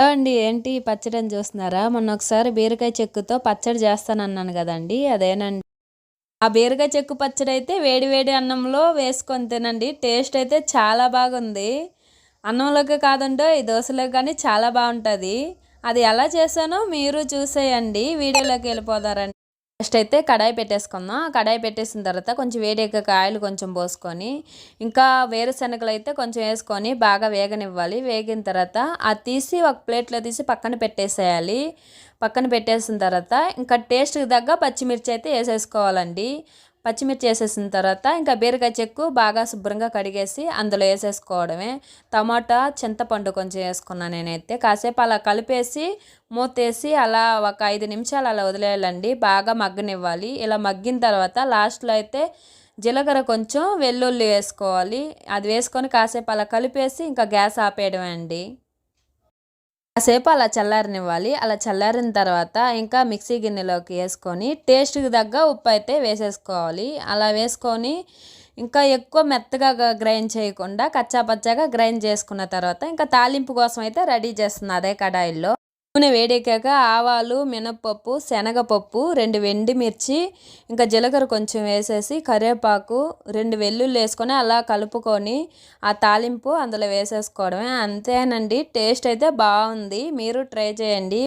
Hello అండి. ఏంటి పచ్చడని చూస్తున్నారా? మొన్న ఒకసారి బీరకాయ చెక్కుతో పచ్చడి చేస్తానన్నాను గదండీ! అదేనండి. ఆ బీరకాయ చెక్కు పచ్చడైతే వేడి వేడి అన్నంలో వేసుకొని తినండి. టేస్ట్ అయితే చాలా బాగుంది. అన్నంలోకే కాదండోయ్ దోసలోకి గానీ చాలా బావుంటది. అది ఎలా చేశానో మీరు చూసేయండి. వీడియోలోకి వెళ్ళిపోతారండి. ఫస్ట్ అయితే కడాయి పెట్టేసుకుందాం. కడాయి పెట్టేసిన తర్వాత కొంచెం వేడెక్కాక ఆయిల్ కొంచెం పోసుకొని, ఇంకా వేరుశనగలు అయితే కొంచెం వేసుకొని బాగా వేగనివ్వాలి. వేగిన తర్వాత అది తీసి ఒక ప్లేట్లో తీసి పక్కన పెట్టేసేయాలి. పక్కన పెట్టేసిన తర్వాత ఇంకా టేస్ట్కి తగ్గ పచ్చిమిర్చి అయితే వేసేసుకోవాలండి. పచ్చిమిర్చి వేసేసిన తర్వాత ఇంకా బీరకాయ చెక్కు బాగా శుభ్రంగా కడిగేసి అందులో వేసేసుకోవడమే. టమాటా చింతపండు కొంచెం వేసుకున్నాను నేనైతే. కాసేపు అలా కలిపేసి మూతేసి అలా ఒక 5 నిమిషాలు అలా వదిలేయాలండి. బాగా మగ్గనివ్వాలి. ఇలా మగ్గిన తర్వాత లాస్ట్లో అయితే జీలకర్ర కొంచెం వెల్లుల్లి వేసుకోవాలి. అది వేసుకొని కాసేపు అలా కలిపేసి ఇంకా గ్యాస్ ఆపేయడమే అండి. కాసేపు అలా చల్లారనివ్వాలి. అలా చల్లారిన తర్వాత ఇంకా మిక్సీ గిన్నెలోకి వేసుకొని టేస్ట్‌కి తగ్గ ఉప్పు అయితే వేసేసుకోవాలి. అలా వేసుకొని ఇంకా ఎక్కువ మెత్తగా గ్రైండ్ చేయకుండా కచ్చా పచ్చాగా గ్రైండ్ చేసుకున్న తర్వాత ఇంకా తాలింపు కోసం అయితే రెడీ చేస్తున్నా అదే కడాయిల్లో. నూనె వేడెక్కాక ఆవాలు, మినపప్పు, శనగపప్పు, 2 ఎండుమిర్చి, ఇంకా జీలకర్ర కొంచెం వేసేసి కరివేపాకు, 2 వెల్లుల్లి వేసుకొని అలా కలుపుకొని ఆ తాలింపు అందులో వేసేసుకోవడమే. అంతేనండి. టేస్ట్ అయితే బాగుంది. మీరు ట్రై చేయండి.